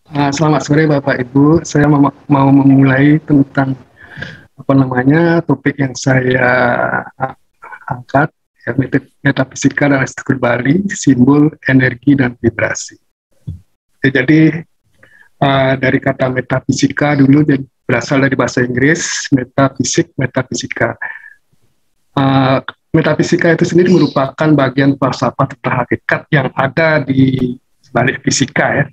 Selamat sore Bapak Ibu. Saya mau memulai tentang topik yang saya angkat, ya, metafisika dan arsitektur Bali, simbol, energi dan vibrasi. Ya, jadi dari kata metafisika dulu berasal dari bahasa Inggris, metafisika. Metafisika itu sendiri merupakan bagian falsafah tentang hakikat yang ada di balik fisika, ya,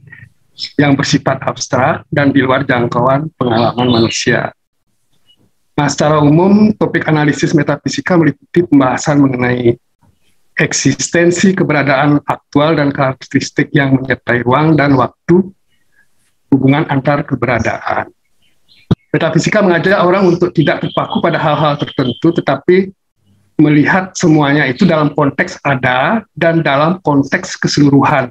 yang bersifat abstrak dan di luar jangkauan pengalaman manusia. Nah, secara umum, topik analisis metafisika meliputi pembahasan mengenai eksistensi, keberadaan aktual, dan karakteristik yang menyertai ruang dan waktu, hubungan antar keberadaan. Metafisika mengajak orang untuk tidak terpaku pada hal-hal tertentu, tetapi melihat semuanya itu dalam konteks ada dan dalam konteks keseluruhan.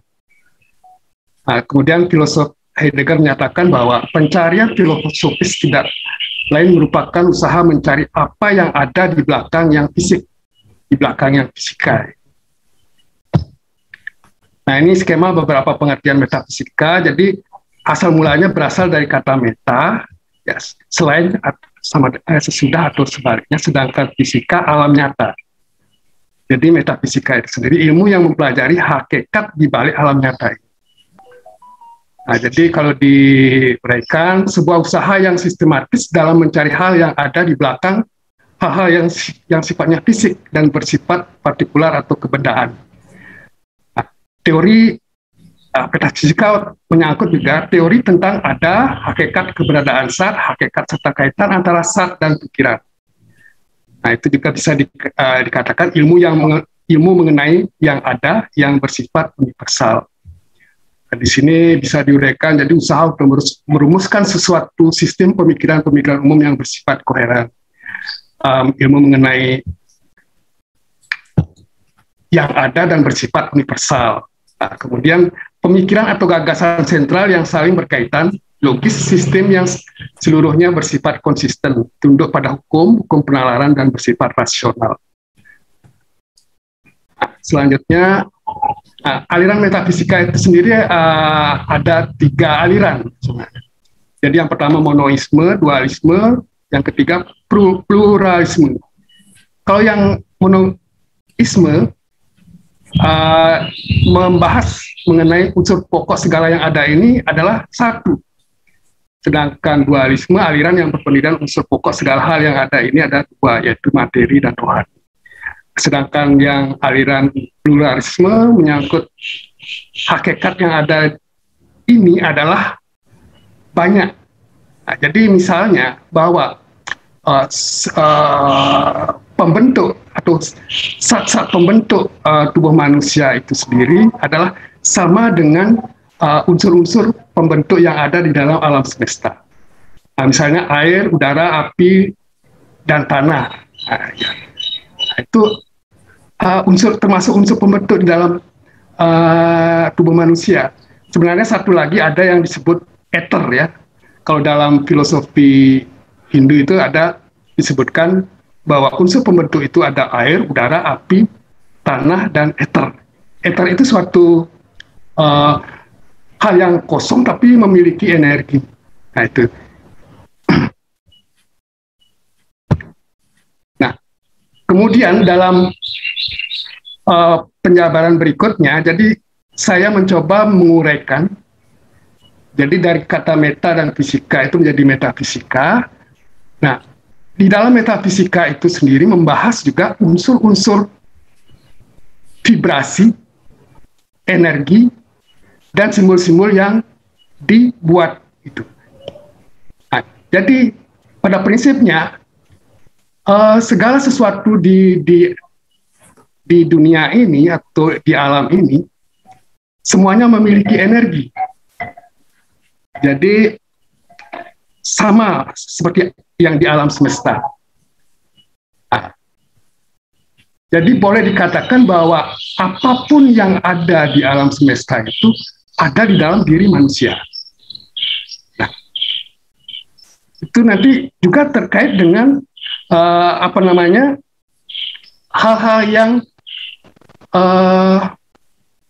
Nah, kemudian filosof Heidegger menyatakan bahwa pencarian filosofis tidak lain merupakan usaha mencari apa yang ada di belakang yang fisik, di belakang yang fisika. Nah, ini skema beberapa pengertian metafisika. Jadi asal mulanya berasal dari kata meta, ya, selain sama sesudah atau sebaliknya, sedangkan fisika alam nyata. Jadi metafisika itu sendiri ilmu yang mempelajari hakikat di balik alam nyata. Nah, jadi kalau diuraikan, sebuah usaha yang sistematis dalam mencari hal yang ada di belakang hal-hal yang sifatnya fisik dan bersifat partikular atau kebendaan. Nah, teori metafisika menyangkut juga teori tentang ada, hakikat keberadaan zat, hakikat serta kaitan antara zat dan pikiran. Nah, itu juga bisa dikatakan ilmu mengenai yang ada yang bersifat universal. Di sini bisa diuraikan, jadi usaha untuk merumuskan sesuatu sistem pemikiran-pemikiran umum yang bersifat koheren. Ilmu mengenai yang ada dan bersifat universal. Nah, kemudian pemikiran atau gagasan sentral yang saling berkaitan, logis, sistem yang seluruhnya bersifat konsisten, tunduk pada hukum penalaran dan bersifat rasional. Selanjutnya, aliran metafisika itu sendiri ada 3 aliran. Jadi yang pertama monoisme, dualisme, yang ketiga pluralisme. Kalau yang monoisme membahas mengenai unsur pokok segala yang ada ini adalah satu. Sedangkan dualisme, aliran yang berpendirian unsur pokok segala hal yang ada ini ada 2, yaitu materi dan rohani. Sedangkan yang aliran pluralisme menyangkut hakikat yang ada ini adalah banyak. Nah, jadi misalnya bahwa pembentuk atau zat-zat pembentuk tubuh manusia itu sendiri adalah sama dengan unsur-unsur pembentuk yang ada di dalam alam semesta. Nah, misalnya air, udara, api, dan tanah. Nah, itu termasuk unsur pembentuk di dalam tubuh manusia. Sebenarnya satu lagi ada yang disebut ether, ya. Kalau dalam filosofi Hindu itu ada disebutkan bahwa unsur pembentuk itu ada air, udara, api, tanah, dan ether. Ether itu suatu hal yang kosong tapi memiliki energi. Nah, itu. Nah, kemudian dalam penjabaran berikutnya, jadi saya mencoba menguraikan, jadi dari kata meta dan fisika itu menjadi metafisika. Nah, di dalam metafisika itu sendiri membahas juga unsur-unsur vibrasi, energi, dan simbol-simbol yang dibuat itu. Nah, jadi pada prinsipnya segala sesuatu di dunia ini atau di alam ini semuanya memiliki energi. Jadi sama seperti yang di alam semesta. Nah, jadi boleh dikatakan bahwa apapun yang ada di alam semesta itu ada di dalam diri manusia. Nah, itu nanti juga terkait dengan hal-hal yang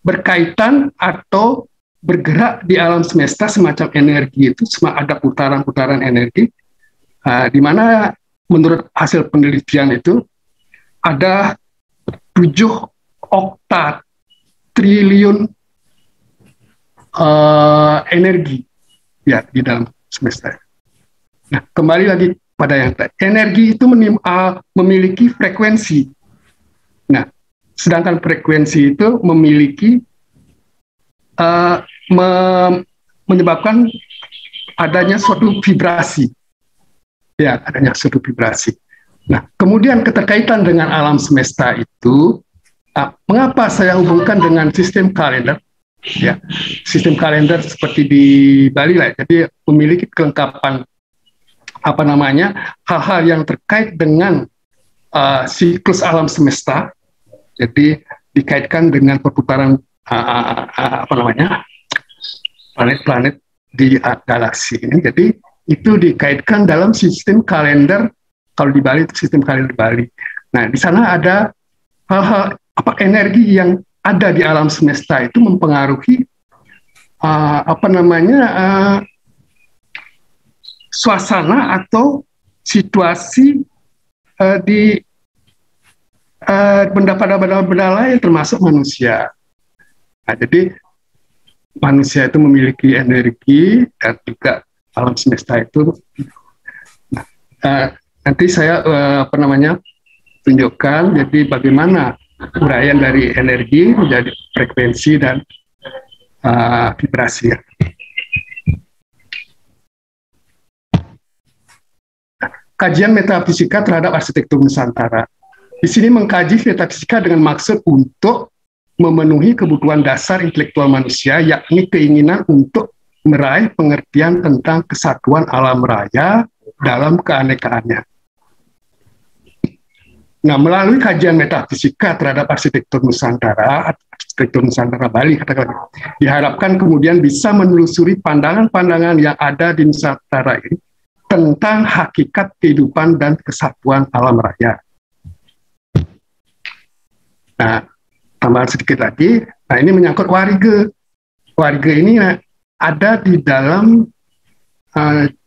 berkaitan atau bergerak di alam semesta semacam energi itu, ada putaran-putaran energi, di mana menurut hasil penelitian itu ada 7 okta triliun energi ya di dalam semesta. Nah, kembali lagi pada yang tadi, energi itu memiliki frekuensi. Nah, sedangkan frekuensi itu memiliki menyebabkan adanya suatu vibrasi. Ya, adanya suatu vibrasi. Nah, kemudian keterkaitan dengan alam semesta itu, mengapa saya hubungkan dengan sistem kalender? Ya, sistem kalender seperti di Bali lah. Jadi memiliki kelengkapan hal-hal yang terkait dengan siklus alam semesta. Jadi dikaitkan dengan perputaran planet-planet di galaksi ini. Jadi itu dikaitkan dalam sistem kalender, kalau di Bali itu sistem kalender Bali. Nah, di sana ada hal-hal energi yang ada di alam semesta itu mempengaruhi suasana atau situasi di benda-benda lain termasuk manusia. Nah, jadi manusia itu memiliki energi dan juga alam semesta itu. Nanti saya tunjukkan jadi bagaimana uraian dari energi menjadi frekuensi dan vibrasi. Kajian metafisika terhadap arsitektur Nusantara. Di sini mengkaji metafisika dengan maksud untuk memenuhi kebutuhan dasar intelektual manusia, yakni keinginan untuk meraih pengertian tentang kesatuan alam raya dalam keanekaannya. Nah, melalui kajian metafisika terhadap arsitektur Nusantara Bali, katakanlah, diharapkan kemudian bisa menelusuri pandangan-pandangan yang ada di Nusantara ini tentang hakikat kehidupan dan kesatuan alam raya. Nah, tambahan sedikit lagi, nah ini menyangkut warga. Warga ini ada di dalam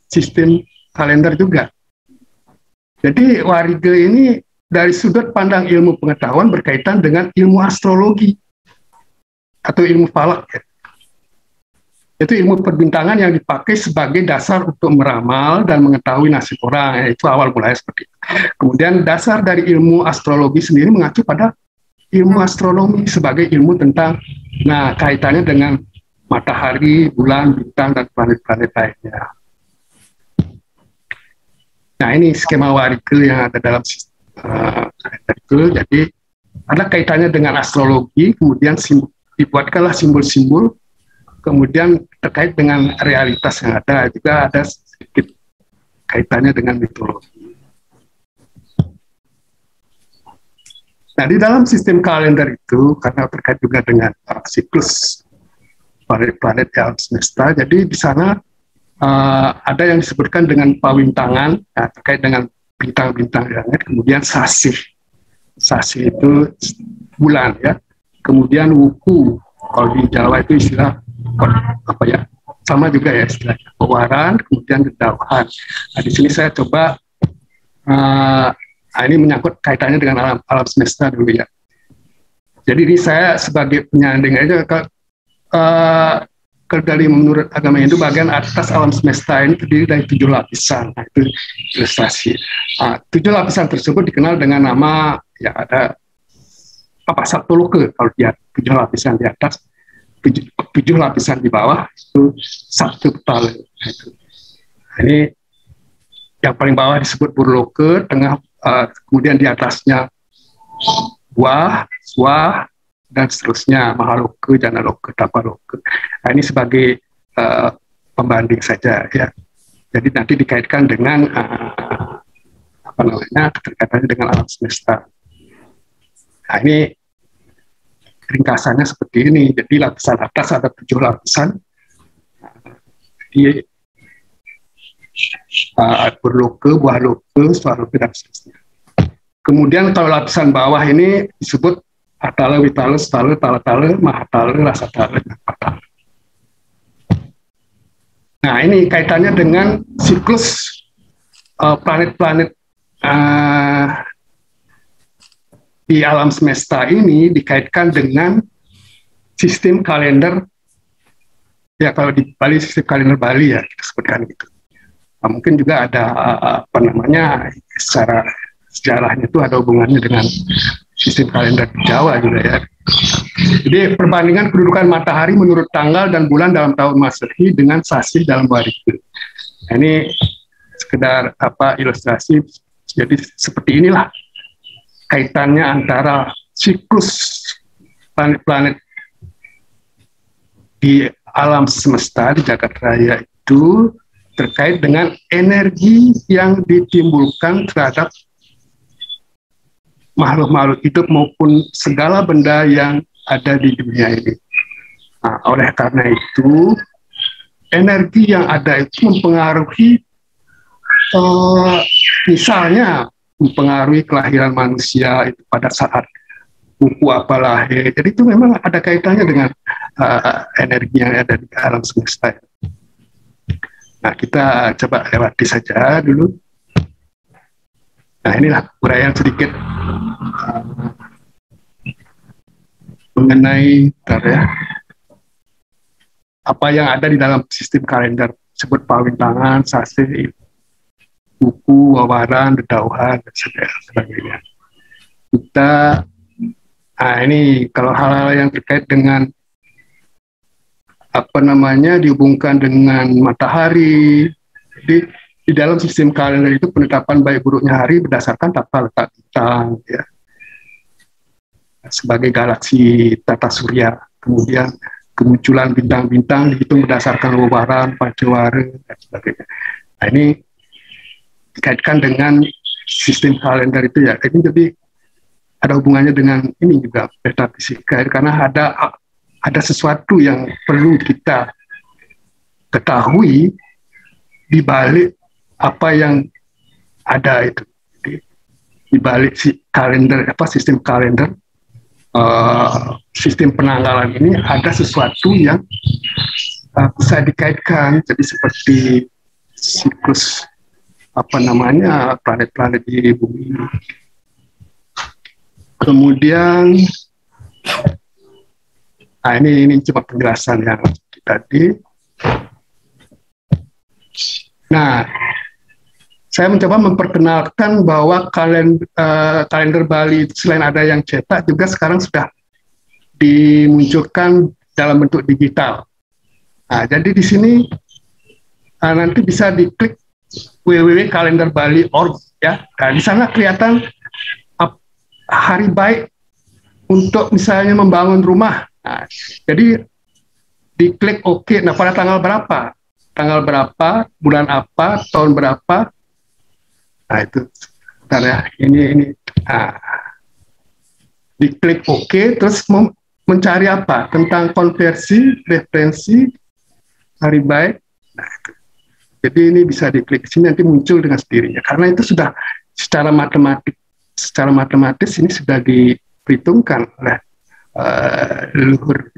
sistem kalender juga. Jadi warga ini dari sudut pandang ilmu pengetahuan berkaitan dengan ilmu astrologi atau ilmu falak. Ya. Itu ilmu perbintangan yang dipakai sebagai dasar untuk meramal dan mengetahui nasib orang. Itu awal mulanya seperti itu. Kemudian dasar dari ilmu astrologi sendiri mengacu pada ilmu astronomi sebagai ilmu tentang, kaitannya dengan matahari, bulan, bintang, dan planet-planet lainnya. Nah, ini skema warga yang ada dalam itu. Jadi ada kaitannya dengan astrologi, kemudian dibuatkanlah simbol-simbol, kemudian terkait dengan realitas yang ada, juga ada sedikit kaitannya dengan mitologi. Nah, di dalam sistem kalender itu, karena terkait juga dengan siklus planet-planet di alam semesta, jadi di sana ada yang disebutkan dengan pawintangan, terkait dengan bintang-bintang yang ada, kemudian sasih. Sasih itu bulan, ya. Kemudian wuku, kalau di Jawa itu istilah sama juga ya istilahnya, pewaran, kemudian gendawahan. Nah, di sini saya coba ini menyangkut kaitannya dengan alam semesta dulu ya. Jadi ini saya sebagai penyanding aja dari menurut agama Hindu, bagian atas alam semesta ini terdiri dari 7 lapisan. Nah, itu ilustrasi. 7 lapisan tersebut dikenal dengan nama, ya ada Saptoloka kalau dia 7 lapisan di atas, 7 lapisan di bawah itu Saptapala. Nah, ini yang paling bawah disebut Burloka, tengah kemudian di atasnya Wah, Swah, dan seterusnya Mahaloka, Janaloka, Tapaloka. Nah, ini sebagai pembanding saja ya. Jadi nanti dikaitkan dengan keterkaitannya dengan alam semesta. Nah, ini ringkasannya seperti ini. Jadi lapisan atas ada 7 lapisan. Jadi Burloka, Buahloka, Swaloka, dan seterusnya. Kemudian kalau lapisan bawah ini disebut Atala, Witala, Stala, Talatala, Mahatala, Rasatala, dan Patala. Nah, ini kaitannya dengan siklus planet-planet di alam semesta ini dikaitkan dengan sistem kalender, ya kalau di Bali sistem kalender Bali ya kita sebutkan gitu. Nah, mungkin juga ada apa namanya secara sejarahnya itu ada hubungannya dengan sistem kalender di Jawa juga ya. Jadi perbandingan kedudukan matahari menurut tanggal dan bulan dalam tahun Masehi dengan Sasih dalam Waridu. Nah, ini sekedar apa ilustrasi. Jadi seperti inilah kaitannya antara siklus planet-planet di alam semesta di jagat raya itu terkait dengan energi yang ditimbulkan terhadap makhluk-makhluk hidup maupun segala benda yang ada di dunia ini. Nah, oleh karena itu, energi yang ada itu mempengaruhi, misalnya mempengaruhi kelahiran manusia itu pada saat buku apa lahir. Jadi itu memang ada kaitannya dengan energi yang ada di alam semesta. Nah, kita coba lewati saja dulu. Nah, inilah uraian sedikit mengenai apa yang ada di dalam sistem kalender, sebut pawintangan, sasih, buku, wawaran, dedauhan, dan sebagainya. Ini kalau hal-hal yang terkait dengan apa namanya dihubungkan dengan matahari, jadi di dalam sistem kalender itu penetapan baik buruknya hari berdasarkan tata letak bintang, ya, sebagai galaksi tata surya. Kemudian kemunculan bintang-bintang dihitung berdasarkan wawaran, pancawara, dan sebagainya. Nah, ini dikaitkan dengan sistem kalender itu ya. Ini jadi ada hubungannya dengan ini juga metafisika, karena ada sesuatu yang perlu kita ketahui di balik apa yang ada itu, di balik kalender, sistem kalender, sistem penanggalan ini ada sesuatu yang bisa dikaitkan. Jadi seperti siklus apa namanya planet-planet di bumi. Kemudian, ini cuma penjelasan yang tadi. Nah, saya mencoba memperkenalkan bahwa kalender Bali selain ada yang cetak juga sekarang sudah dimunculkan dalam bentuk digital. Nah, jadi di sini nanti bisa diklik www.kalenderbali.org ya. Nah, di sana kelihatan hari baik untuk misalnya membangun rumah. Nah, jadi diklik OK. Nah, pada tanggal berapa? Tanggal berapa, bulan apa, tahun berapa? Nah, itu bentar ya, ini. Nah, diklik OK, terus mencari apa? Tentang konversi, referensi, hari baik. Nah, itu. Jadi ini bisa diklik di sini, nanti muncul dengan sendirinya. Karena itu sudah secara matematis ini sudah diperhitungkan oleh leluhur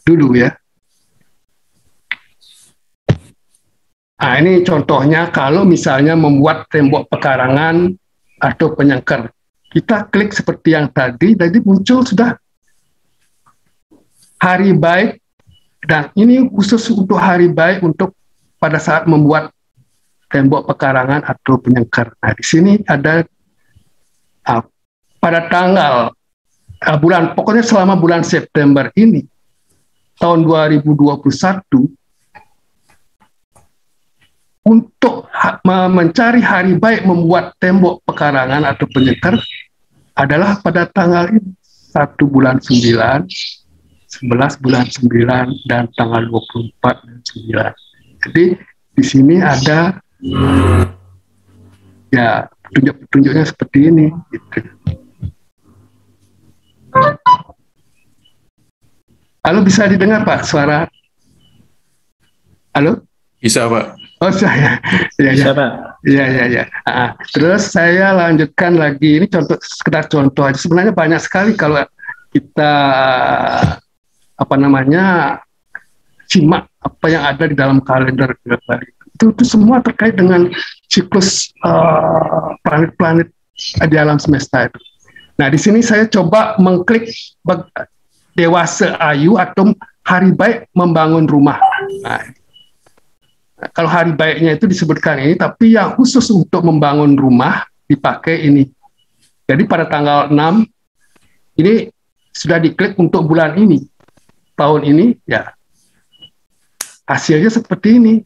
dulu ya. Nah, ini contohnya kalau misalnya membuat tembok pekarangan atau penyangkar. Kita klik seperti yang tadi, jadi muncul sudah hari baik, dan ini khusus untuk hari baik untuk pada saat membuat tembok pekarangan atau penyangkar. Nah, di sini ada pada tanggal bulan, pokoknya selama bulan September ini, tahun 2021, untuk mencari hari baik membuat tembok pekarangan atau penyangkar adalah pada tanggal ini, 1 bulan 9, 11 bulan 9, dan tanggal 24 dan 9. Jadi di sini ada ya petunjuk-petunjuknya seperti ini. Gitu. Halo, bisa didengar Pak suara? Halo? Bisa Pak. Oh, saya. Bisa Pak. Ya. Terus saya lanjutkan lagi, ini sekedar contoh aja. Sebenarnya banyak sekali kalau kita simak apa yang ada di dalam kalender Bali. Itu semua terkait dengan siklus planet-planet di alam semesta itu. Nah, di sini saya coba mengklik dewasa ayu atau hari baik membangun rumah. Nah, kalau hari baiknya itu disebutkan ini, tapi yang khusus untuk membangun rumah dipakai ini. Jadi pada tanggal 6 ini sudah diklik untuk bulan ini, tahun ini, ya hasilnya seperti ini.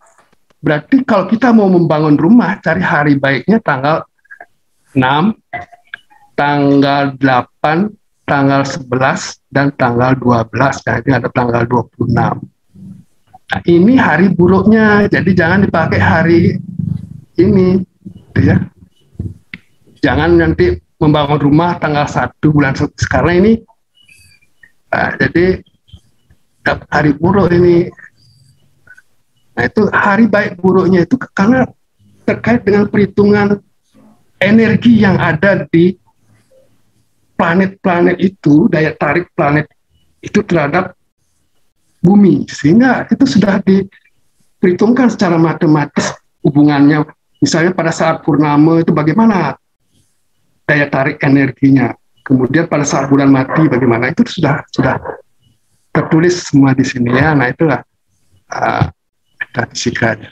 Berarti kalau kita mau membangun rumah, cari hari baiknya tanggal 6, tanggal 8, tanggal 11, dan tanggal 12. Nah, ini ada tanggal 26. Nah, ini hari buruknya, jadi jangan dipakai hari ini, gitu ya. Jangan nanti membangun rumah tanggal 1 bulan sekarang ini. Nah, jadi hari buruk ini. Nah, itu hari baik buruknya itu karena terkait dengan perhitungan energi yang ada di planet-planet itu, daya tarik planet itu terhadap bumi, sehingga itu sudah diperhitungkan secara matematis hubungannya. Misalnya pada saat purnama itu bagaimana daya tarik energinya, kemudian pada saat bulan mati bagaimana, itu sudah tertulis semua di sini ya. Nah, itulah metafisikanya.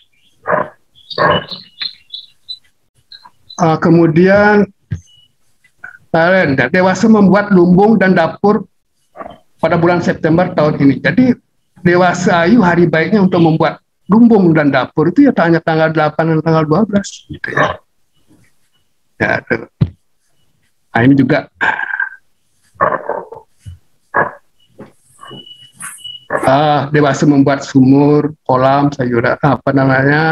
Kemudian dewasa membuat lumbung dan dapur pada bulan September tahun ini. Jadi dewasa ayu hari baiknya untuk membuat lumbung dan dapur itu ya tanggal 8 dan tanggal 12 gitu ya. Ya, nah, ini juga dewasa membuat sumur, kolam, sayuran,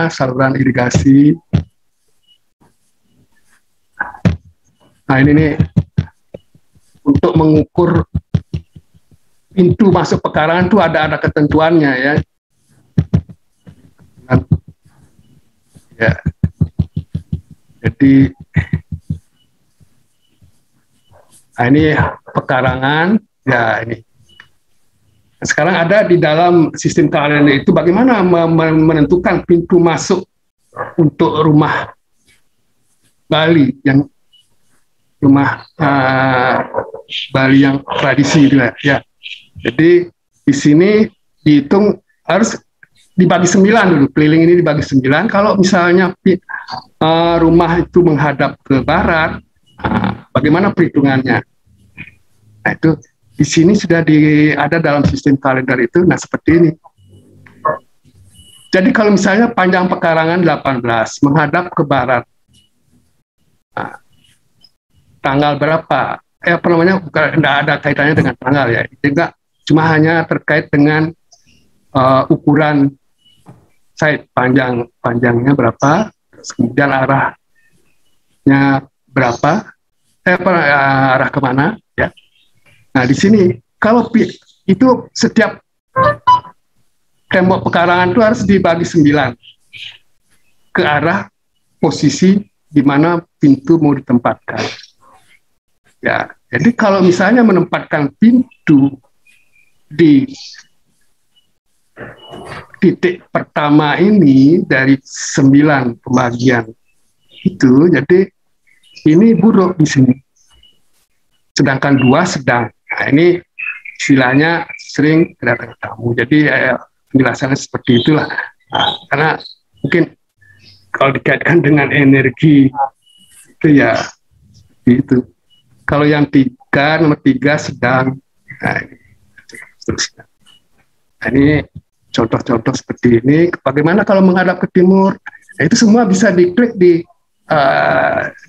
saluran irigasi. Nah, ini nih untuk mengukur pintu masuk pekarangan itu ada ketentuannya ya. Ya. Jadi ini pekarangan ya ini. Sekarang ada di dalam sistem kalender itu bagaimana menentukan pintu masuk untuk rumah Bali yang Bali yang tradisi gitu ya. Jadi di sini dihitung harus dibagi 9 dulu, keliling ini dibagi 9. Kalau misalnya rumah itu menghadap ke barat, bagaimana perhitungannya? Nah, itu di sini sudah ada dalam sistem kalender itu. Nah, seperti ini. Jadi kalau misalnya panjang pekarangan 18 menghadap ke barat, tanggal berapa? Bukan, tidak ada kaitannya dengan tanggal ya. Tidak, cuma hanya terkait dengan ukuran site panjangnya berapa, kemudian arahnya berapa, arah kemana ya. Nah, di sini kalau itu setiap tembok pekarangan itu harus dibagi 9 ke arah posisi di mana pintu mau ditempatkan. Ya, jadi kalau misalnya menempatkan pintu di titik pertama ini dari 9 pembagian itu, jadi ini buruk di sini. Sedangkan 2 sedang. Nah, ini istilahnya sering kedatangan tamu. Jadi penjelasannya seperti itulah. Nah, karena mungkin kalau dikaitkan dengan energi itu ya itu. Kalau yang nomor 3 sedang. Nah, terusnya. Nah, ini contoh-contoh seperti ini. Bagaimana kalau menghadap ke timur? Nah, itu semua bisa diklik di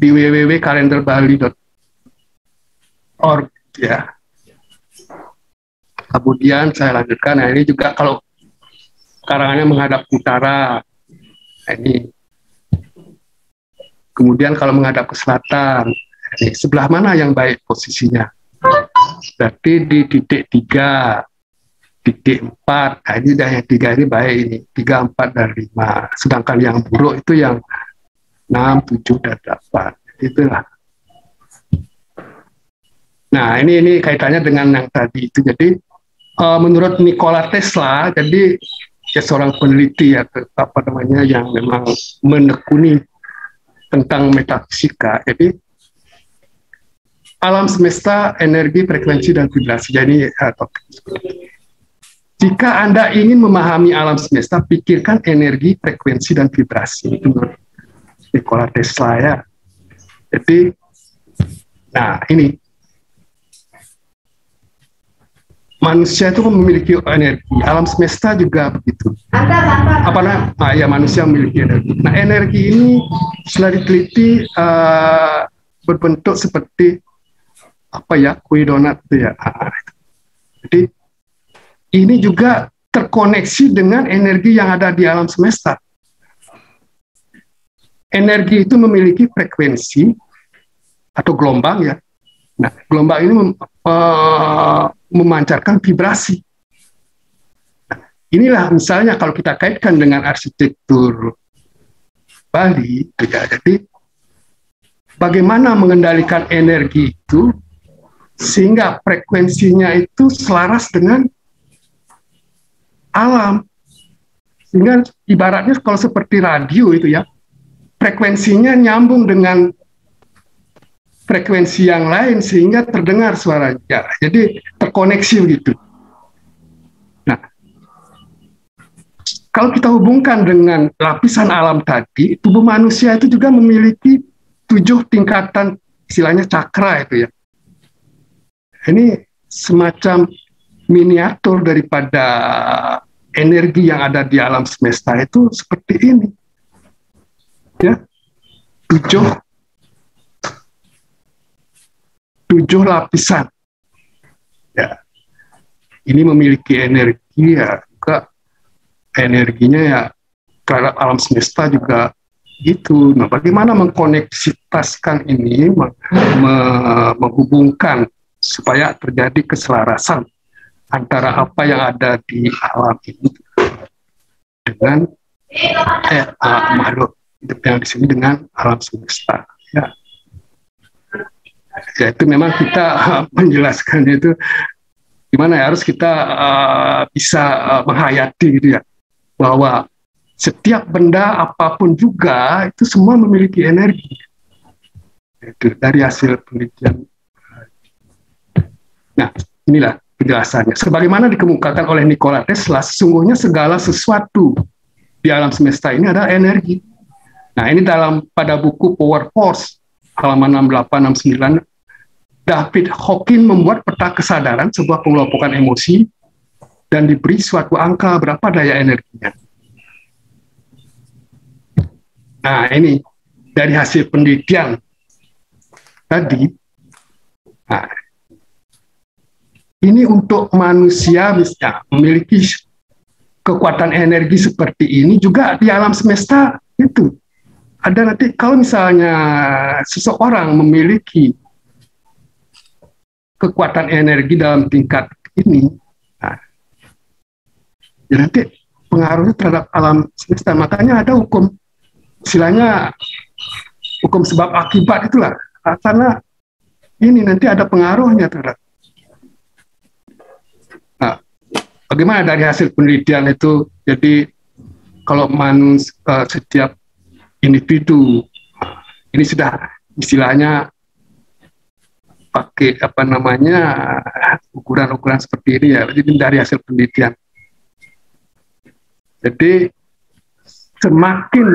www.kalenderbali.org ya. Kemudian saya lanjutkan. Nah, ini juga kalau karangannya menghadap utara. Nah, ini. Kemudian kalau menghadap ke selatan, ini sebelah mana yang baik posisinya? Berarti di titik 3, titik 4. Nah, ini yang 3 ini baik ini. 3, 4, dan 5. Sedangkan yang buruk itu yang 6, 7, dan 8. Itulah. Nah, ini kaitannya dengan yang tadi itu. Jadi menurut Nikola Tesla, jadi ya seorang peneliti atau apa namanya yang memang menekuni tentang metafisika. Jadi alam semesta, energi, frekuensi, dan vibrasi. Jadi jika Anda ingin memahami alam semesta, pikirkan energi, frekuensi, dan vibrasi. Itu menurut Nikola Tesla ya. Jadi, nah ini manusia itu memiliki energi, alam semesta juga begitu. Apa namanya? Ya manusia memiliki energi. Nah energi ini setelah diteliti berbentuk seperti apa ya, kue donat itu ya. Jadi ini juga terkoneksi dengan energi yang ada di alam semesta. Energi itu memiliki frekuensi atau gelombang ya. Nah gelombang ini memancarkan vibrasi. Inilah misalnya kalau kita kaitkan dengan arsitektur Bali, ya, jadi bagaimana mengendalikan energi itu sehingga frekuensinya itu selaras dengan alam, sehingga ibaratnya kalau seperti radio itu ya, frekuensinya nyambung dengan frekuensi yang lain sehingga terdengar suaranya, jadi terkoneksi begitu. Nah, kalau kita hubungkan dengan lapisan alam tadi, tubuh manusia itu juga memiliki 7 tingkatan, istilahnya cakra itu ya. Ini semacam miniatur daripada energi yang ada di alam semesta itu seperti ini. Ya, 7 lapisan. Ya, ini memiliki energi ya, juga energinya ya terhadap alam semesta juga gitu. Nah, bagaimana mengkoneksitaskan ini, menghubungkan supaya terjadi keselarasan antara apa yang ada di alam ini dengan makhluk hidup yang di sini dengan alam semesta. Ya, ya itu memang kita menjelaskannya itu gimana ya, harus kita bisa menghayati gitu ya, bahwa setiap benda apapun juga itu semua memiliki energi. Itu dari hasil penelitian. Nah, inilah penjelasannya. Sebagaimana dikemukakan oleh Nikola Tesla, sesungguhnya segala sesuatu di alam semesta ini adalah energi. Nah, ini pada buku Power Force halaman 68-69, David Hawking membuat peta kesadaran, sebuah pengelompokan emosi, dan diberi suatu angka berapa daya energinya. Nah, ini dari hasil penelitian tadi. Nah, ini untuk manusia bisa memiliki kekuatan energi seperti ini juga di alam semesta itu. Ada nanti kalau misalnya seseorang memiliki kekuatan energi dalam tingkat ini, nah, ya nanti pengaruhnya terhadap alam semesta. Makanya ada hukum, istilahnya hukum sebab akibat itulah, karena ini nanti ada pengaruhnya terhadap. Nah, bagaimana dari hasil penelitian itu? Jadi kalau setiap individu ini sudah istilahnya pakai apa namanya ukuran-ukuran seperti ini ya, jadi dari hasil penelitian. Jadi semakin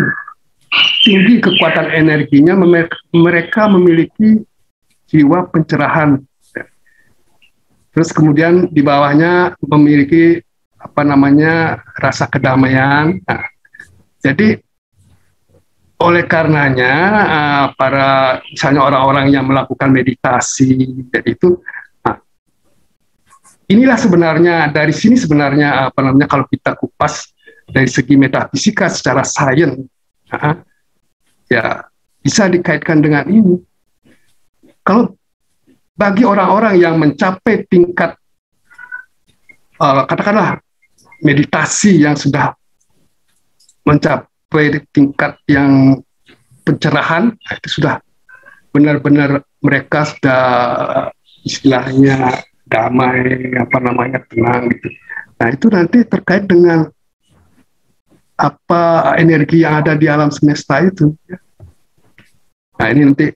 tinggi kekuatan energinya, mereka memiliki jiwa pencerahan. Terus kemudian di bawahnya memiliki apa namanya rasa kedamaian. Nah, jadi oleh karenanya para misalnya orang-orang yang melakukan meditasi, jadi itu inilah sebenarnya dari sini sebenarnya apa namanya kalau kita kupas dari segi metafisika secara sains, ya bisa dikaitkan dengan ini. Kalau bagi orang-orang yang mencapai tingkat katakanlah meditasi yang sudah mencapai tingkat yang pencerahan, itu sudah benar-benar mereka sudah istilahnya damai, apa namanya tenang gitu. Nah itu nanti terkait dengan apa energi yang ada di alam semesta itu. Nah ini nanti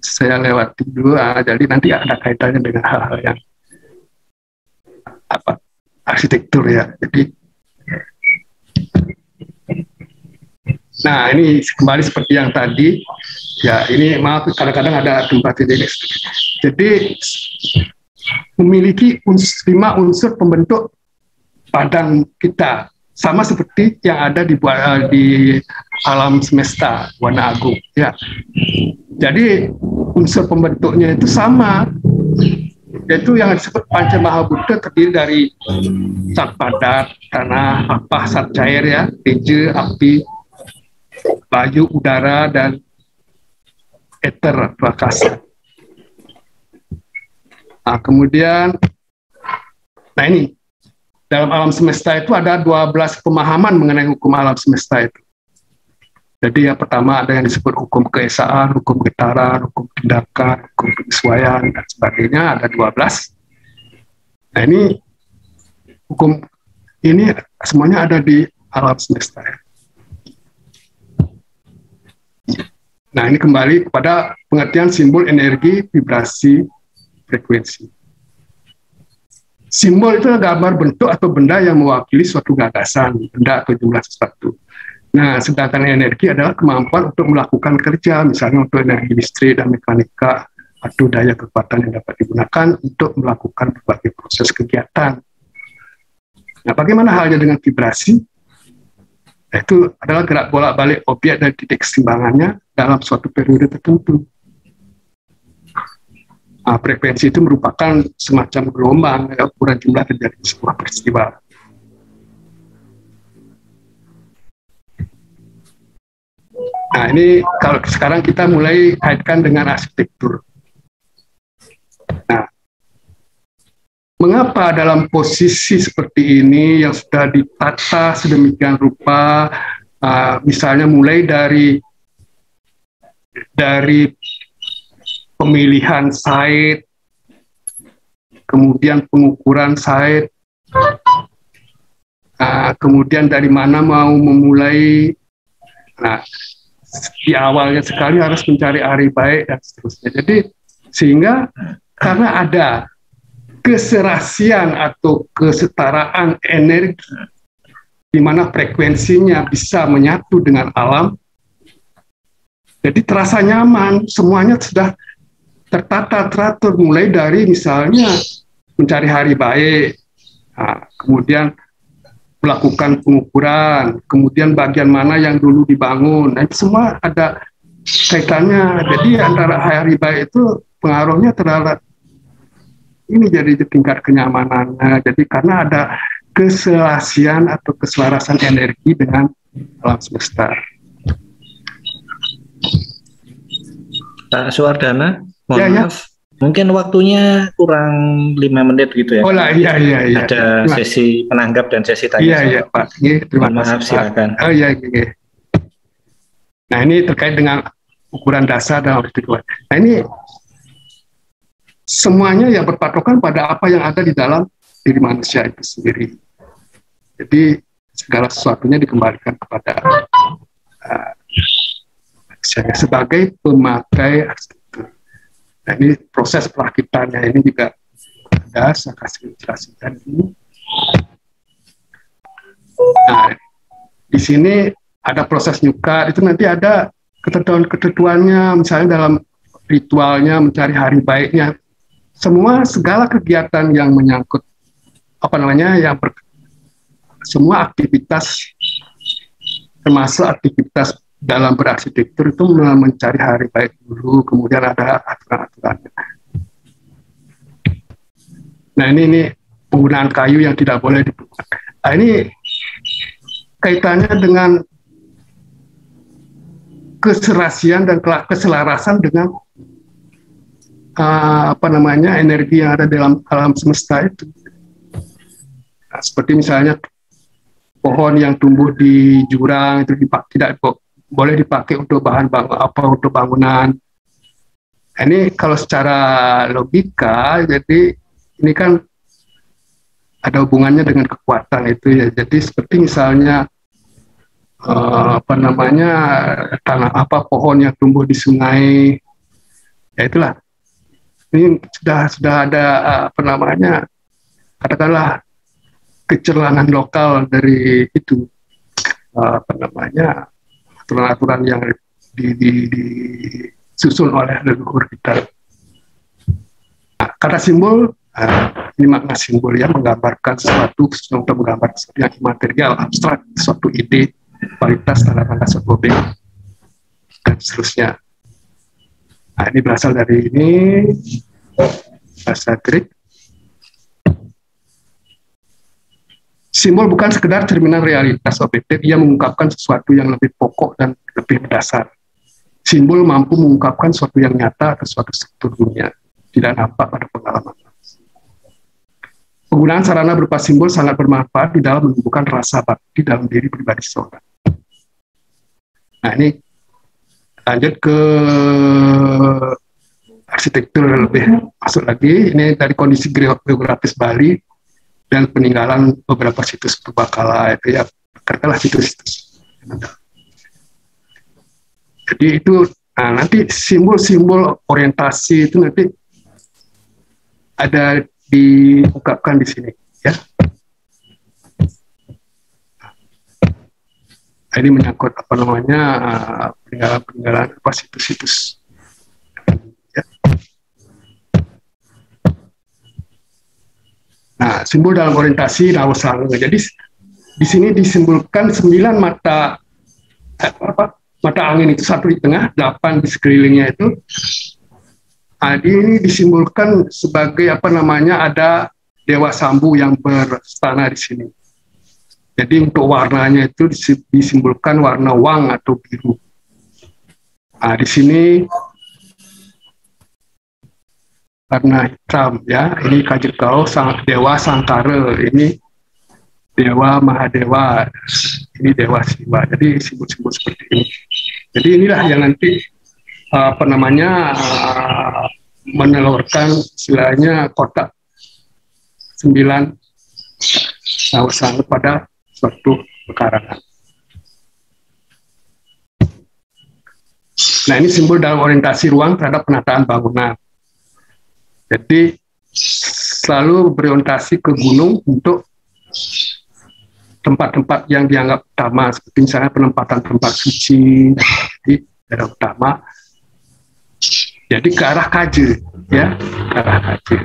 saya lewati dulu, jadi nanti ada kaitannya dengan hal-hal yang apa arsitektur ya. Jadi, nah ini kembali seperti yang tadi ya. Ini maaf kadang-kadang ada tempat ini. Jadi memiliki 5 unsur pembentuk padang kita, sama seperti yang ada di alam semesta warna agung ya. Jadi unsur pembentuknya itu sama, yaitu yang disebut Panca Mahabhuta, terdiri dari zat padat, tanah, apa, zat cair ya, teja, api, bayu, udara, dan eter atau akasa. Nah, kemudian, nah ini dalam alam semesta itu ada 12 pemahaman mengenai hukum alam semesta itu. Jadi yang pertama ada yang disebut hukum keesaan, hukum getaran, hukum tindakan, hukum penyesuaian, dan sebagainya, ada 12. Nah ini hukum ini semuanya ada di alam semesta. Nah ini kembali kepada pengertian simbol, energi, vibrasi, frekuensi. Simbol itu adalah gambar bentuk atau benda yang mewakili suatu gagasan, benda atau jumlah sesuatu. Nah, sedangkan energi adalah kemampuan untuk melakukan kerja, misalnya untuk energi listrik dan mekanika, atau daya kekuatan yang dapat digunakan untuk melakukan berbagai proses kegiatan. Nah, bagaimana halnya dengan vibrasi? Itu adalah gerak bolak-balik objek dari titik keseimbangannya dalam suatu periode tertentu. Nah, frekuensi itu merupakan semacam gelombang, ya, ukuran jumlah terjadi sebuah peristiwa. Nah ini kalau sekarang kita mulai kaitkan dengan arsitektur. Nah, mengapa dalam posisi seperti ini yang sudah ditata sedemikian rupa, misalnya mulai dari pemilihan site, kemudian pengukuran site, kemudian dari mana mau memulai. Nah, di awalnya sekali harus mencari hari baik dan seterusnya. Jadi sehingga karena ada keserasian atau kesetaraan energi di mana frekuensinya bisa menyatu dengan alam, jadi terasa nyaman, semuanya sudah tertata teratur, mulai dari misalnya mencari hari baik, kemudian melakukan pengukuran, kemudian bagian mana yang dulu dibangun. Nah, itu semua ada kaitannya. Jadi antara hari baik itu pengaruhnya terhadap ini jadi tingkat kenyamanannya. Jadi karena ada keselasian atau keselarasan energi dengan alam semesta. Pak Suwardana, mohon ya. maaf. Mungkin waktunya kurang 5 menit gitu ya. Oh lah, iya. Ada sesi penanggap dan sesi tanya. Iya, Pak. Terima kasih, maaf, silakan. Oh iya. Nah, ini terkait dengan ukuran dasar dalam arsitektur. Nah, ini semuanya yang berpatokan pada apa yang ada di dalam diri manusia itu sendiri. Jadi, segala sesuatunya dikembalikan kepada manusia sebagai pemakai arsitektur. Nah, ini proses perakitannya ini juga ada, saya kasih jelaskan ini. Nah, di sini ada proses nyukat, itu nanti ada ketentuan-ketentuannya, misalnya dalam ritualnya mencari hari baiknya, segala kegiatan yang menyangkut semua aktivitas, termasuk aktivitas dalam berarsitektur itu mencari hari baik dulu, kemudian ada aturan-aturannya. Nah ini penggunaan kayu yang tidak boleh digunakan. Nah ini kaitannya dengan keserasian dan keselarasan dengan energi yang ada dalam alam semesta itu. Nah, seperti misalnya pohon yang tumbuh di jurang itu tidak boleh dipakai untuk untuk bangunan. Ini kalau secara logika, jadi ini kan ada hubungannya dengan kekuatan itu ya. Jadi seperti misalnya apa namanya, tanah apa, pohon yang tumbuh di sungai, ya itulah. Ini sudah ada apa namanya, katakanlah kecerlangan lokal dari itu, apa namanya, aturan-aturan yang disusun oleh leluhur kita. Nah, kata simbol, ini makna simbol ya, menggambarkan sesuatu, untuk menggambarkan sesuatu yang imaterial, abstrak, suatu ide, kualitas, dalam rangka suatu objek, dan seterusnya. Nah, ini berasal dari ini, bahasa Greek. Simbol bukan sekedar cerminan realitas objektif, ia mengungkapkan sesuatu yang lebih pokok dan lebih mendasar. Simbol mampu mengungkapkan sesuatu yang nyata atau suatu struktur dunia, tidak nampak pada pengalaman. Penggunaan sarana berupa simbol sangat bermanfaat di dalam menumbuhkan rasa bakti dalam diri pribadi seorang. Nah, ini lanjut ke arsitektur lebih masuk lagi. Ini dari kondisi geografis Bali dan peninggalan beberapa situs purbakala itu ya, katakanlah situs-situs. Jadi itu, nah, nanti simbol-simbol orientasi itu nanti ada diungkapkan di sini ya. Nah, ini menyangkut apa namanya, peninggalan-peninggalan apa, situs-situs. Ya. Nah, simbol dalam orientasi Rawasanga. Jadi di sini disimbolkan 9 mata mata angin itu, 1 di tengah, 8 di sekelilingnya itu. Nah, ini disimbolkan sebagai apa namanya, ada Dewa Sambu yang berstana di sini. Jadi untuk warnanya itu disimbolkan warna wang atau biru. Nah, di sini warna hitam ya. Ini Kajengkau, Dewa Sangkara, ini Dewa Mahadewa, ini Dewa Siwa. Jadi simbol-simbol seperti ini. Jadi inilah yang nanti apa namanya, menelurkan istilahnya kotak 9 Rawasanga pada suatu pekarangan. Nah, ini simbol dalam orientasi ruang terhadap penataan bangunan. Jadi selalu berorientasi ke gunung untuk tempat-tempat yang dianggap utama, seperti misalnya penempatan tempat suci di daerah utama. Jadi ke arah kaje, ya, ke arah kaje.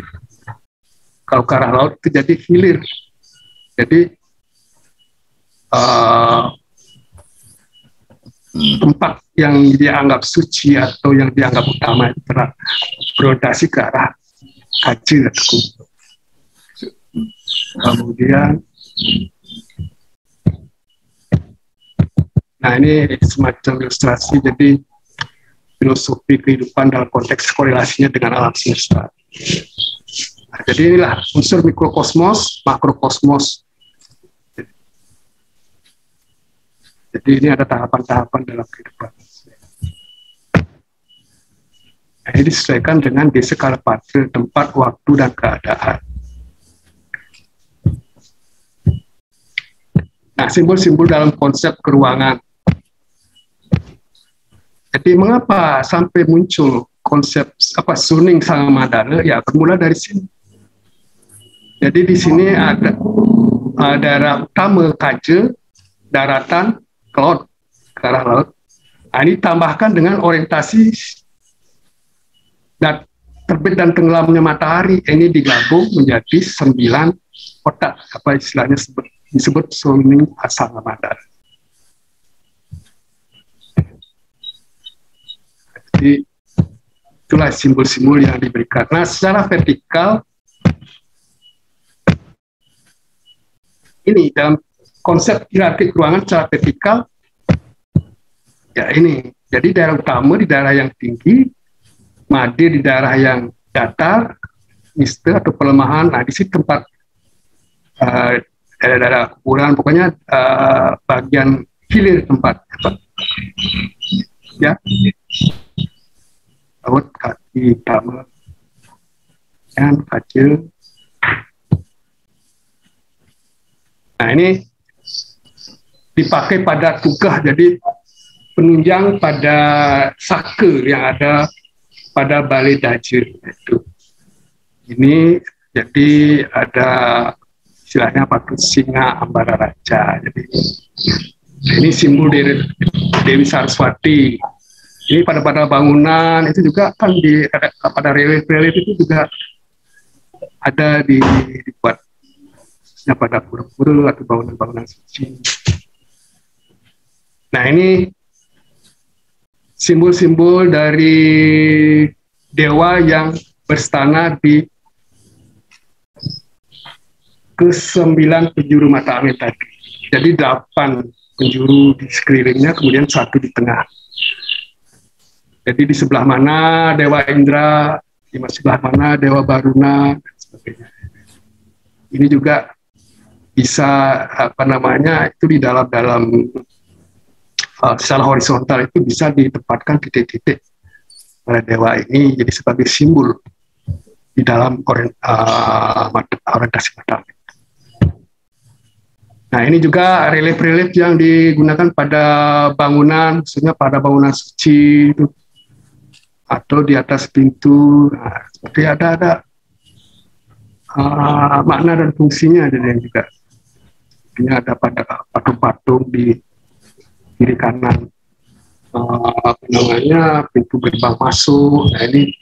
Kalau ke arah laut itu jadi hilir. Jadi tempat yang dianggap suci atau yang dianggap utama itu berorientasi ke arah kaje atau gunung. Kemudian, nah ini semacam ilustrasi, jadi filosofi kehidupan dalam konteks korelasinya dengan alam semesta. Nah, jadi inilah unsur mikrokosmos, makrokosmos. Jadi ini ada tahapan-tahapan dalam kehidupan. Nah, ini disesuaikan dengan Desakalapatra, tempat, waktu, dan keadaan. Nah, simbol-simbol dalam konsep keruangan. Jadi mengapa sampai muncul konsep apa Suning Sangamadana? Ya, bermula dari sini. Jadi di sini ada daerah utama kaje, daratan ke laut, ke arah laut. Nah, ini tambahkan dengan orientasi dan terbit dan tenggelamnya matahari. Ini digabung menjadi 9 kotak, apa istilahnya disebut Suning Sangamadana. Jadi itulah simbol-simbol yang diberikan. Nah, secara vertikal ini dalam konsep hierarki ruangan secara vertikal ya ini. Jadi daerah utama di daerah yang tinggi, made di daerah yang datar, miste atau pelemahan. Nah, di situ tempat daerah kuburan, pokoknya bagian hilir tempat ya. Laut, kaki, utama, dan kecil. Nah, ini dipakai pada tugah, jadi penunjang pada sake yang ada pada Balai Daje itu. Ini jadi ada istilahnya patung singa ambara raja. Jadi ini simbol Dewi Saraswati. Ini pada bangunan itu juga kan pada relief itu juga ada dibuat pada pura-pura atau bangunan-bangunan suci. Nah, ini simbol-simbol dari dewa yang berstana di ke-9 penjuru mata angin tadi. Jadi 8 penjuru di sekelilingnya, kemudian 1 di tengah. Jadi di sebelah mana Dewa Indra, di sebelah mana Dewa Baruna, dan sebagainya. Ini juga bisa itu di dalam secara horizontal itu bisa ditempatkan titik-titik pada dewa ini jadi sebagai simbol di dalam orientasi mata. Nah, ini juga relief-relief yang digunakan pada bangunan, khususnya pada bangunan suci itu, atau di atas pintu. Nah, seperti ada makna dan fungsinya dan juga. Ini ada pada patung-patung di kiri kanan pintu gerbang masuk. Nah, ini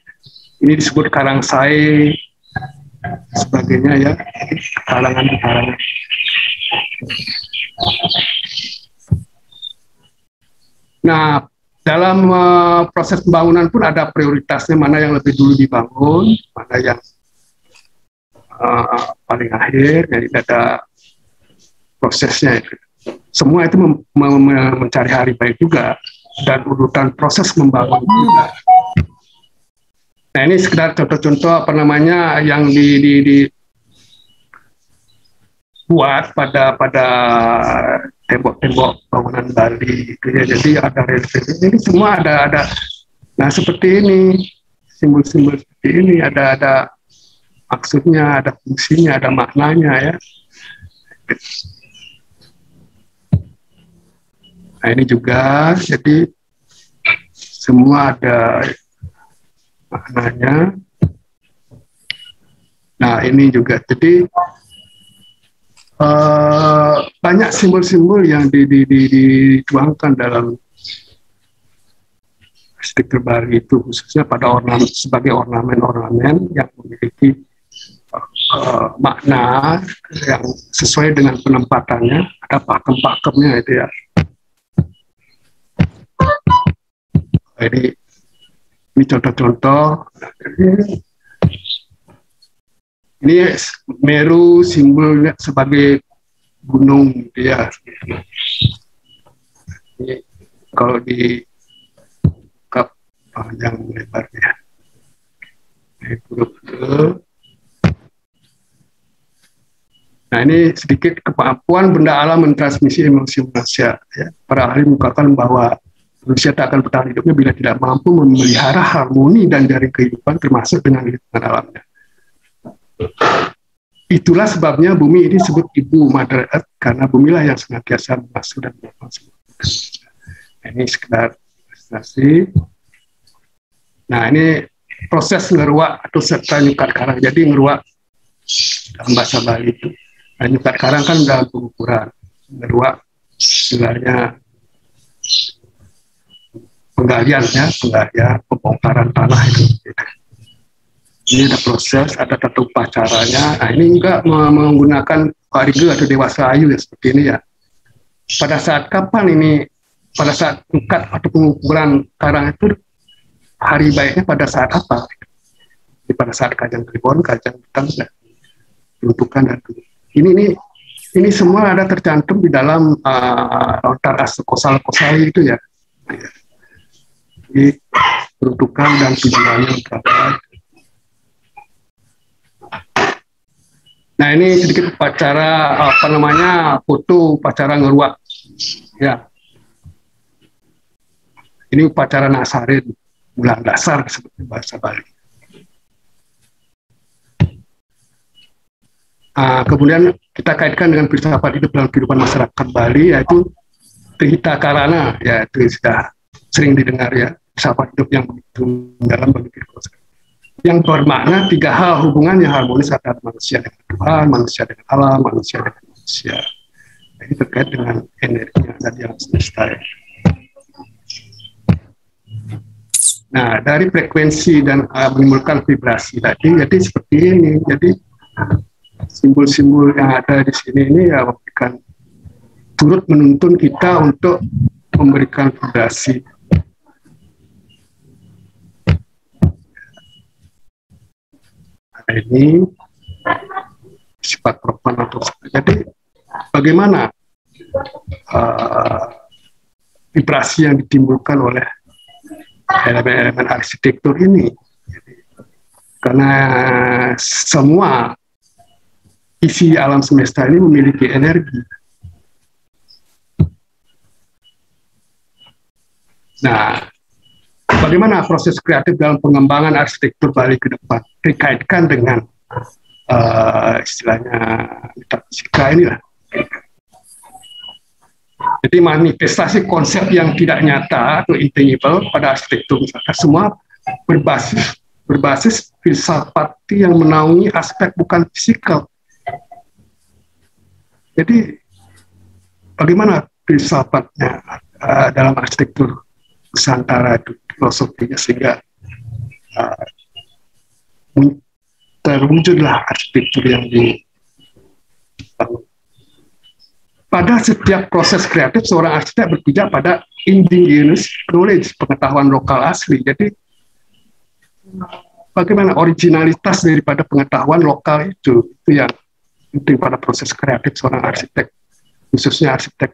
disebut karangsai sebagainya ya, kalangan. Nah, dalam proses pembangunan pun ada prioritasnya, mana yang lebih dulu dibangun, mana yang paling akhir. Jadi ada prosesnya itu. Semua itu mencari hari baik juga, dan urutan proses membangun juga. Nah, ini sekedar contoh-contoh yang dibuat pada tembok-tembok bangunan Bali itu ya. Jadi ada ini semua ada. Nah, seperti ini, simbol-simbol seperti ini ada maksudnya, ada fungsinya, ada maknanya ya. Nah, ini juga, jadi semua ada maknanya. Nah, ini juga, jadi banyak simbol-simbol yang dituangkan dalam arsitektur Bali itu, khususnya pada sebagai ornamen-ornamen yang memiliki makna yang sesuai dengan penempatannya. Ada pakem-pakemnya itu ya. Ini contoh-contoh. Ini Meru simbolnya sebagai gunung gitu ya. Ini kalau di panjang lebarnya. Nah, ini sedikit kemampuan benda alam mentransmisi emosi manusia. Ya. Para ahli mengungkapkan bahwa manusia tak akan bertahan hidupnya bila tidak mampu memelihara harmoni dan jaring kehidupan termasuk dengan lingkungan alamnya. Itulah sebabnya bumi ini disebut Ibu Mother Earth, karena bumilah yang senantiasa mengasuh dan mengonsumsi. Nah, ini sekedar ilustrasi. Nah, ini proses ngeruak atau serta nyukat karang. Jadi ngeruak dalam bahasa Bali itu. Nah, nyukat karang kan dalam pengukuran. Ngeruak sebenarnya penggalian, pembongkaran tanah itu. Ini ada proses, ada tata upacaranya. Nah, ini juga menggunakan warga atau dewasa ayu ya, seperti ini ya. Pada saat kapan ini? Pada saat nyukat atau pengukuran karang itu hari baiknya pada saat apa? Jadi pada saat Kajang Kliwon, Kajang Petang, peruntukan dan ini semua ada tercantum di dalam lontar kosal itu ya. Jadi peruntukan dan tujuannya berapa. Nah, ini sedikit upacara foto upacara ngeruak ya. Ini upacara Nasarin, bulan dasar seperti bahasa Bali. Kemudian kita kaitkan dengan filsafat hidup dalam kehidupan masyarakat Bali, yaitu Trihita Karana, ya itu sudah sering didengar ya, filsafat hidup yang begitu dalam bagi filosofi. Yang bermakna 3 hal hubungan yang harmonis antara manusia dengan Tuhan, manusia dengan alam, manusia dengan manusia. Ini terkait dengan energi yang ada di alam semesta. Nah, dari frekuensi dan menimbulkan vibrasi tadi, jadi seperti ini. Jadi simbol-simbol yang ada di sini ini ya memberikan, turut menuntun kita untuk memberikan vibrasi. Nah, ini sifat profan atau jadi bagaimana vibrasi yang ditimbulkan oleh elemen-elemen arsitektur ini, karena semua isi alam semesta ini memiliki energi. Nah, bagaimana proses kreatif dalam pengembangan arsitektur Bali ke depan dikaitkan dengan istilahnya metafisika inilah. Jadi manifestasi konsep yang tidak nyata atau intangible pada arsitektur misalkan semua berbasis filsafat yang menaungi aspek bukan fisikal. Jadi bagaimana filsafatnya dalam arsitektur Nusantara itu filosofinya sehingga terwujudlah arsitektur yang dibangun. Pada setiap proses kreatif, seorang arsitek berpijak pada indigenous knowledge, pengetahuan lokal asli. Jadi, bagaimana originalitas daripada pengetahuan lokal itu yang penting pada proses kreatif seorang arsitek, khususnya arsitek,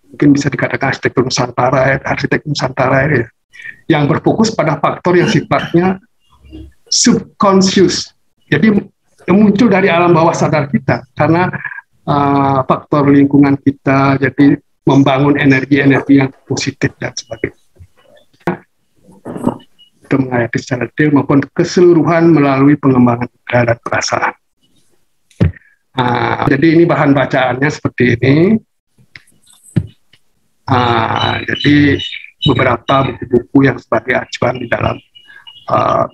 mungkin bisa dikatakan arsitektur Nusantara, arsitek Nusantara ya, yang berfokus pada faktor yang sifatnya subconscious. Jadi, yang muncul dari alam bawah sadar kita, karena faktor lingkungan kita, jadi membangun energi-energi yang positif dan sebagainya. Itu menghayati secara detail maupun keseluruhan melalui pengembangan budaya dan perasaan. Jadi ini bahan bacaannya seperti ini. Jadi beberapa buku-buku yang sebagai acuan di dalam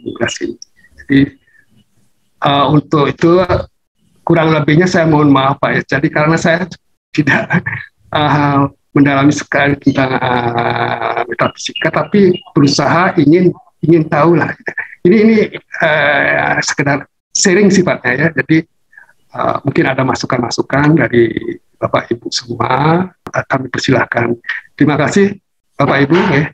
tugas ini. Jadi untuk itu kurang lebihnya saya mohon maaf Pak ya. Jadi karena saya tidak mendalami sekali tentang metafisika, tapi berusaha ingin tahu lah. Ini sekedar sharing sifatnya ya. Jadi mungkin ada masukan-masukan dari Bapak Ibu semua, kami persilahkan. Terima kasih Bapak Ibu ya.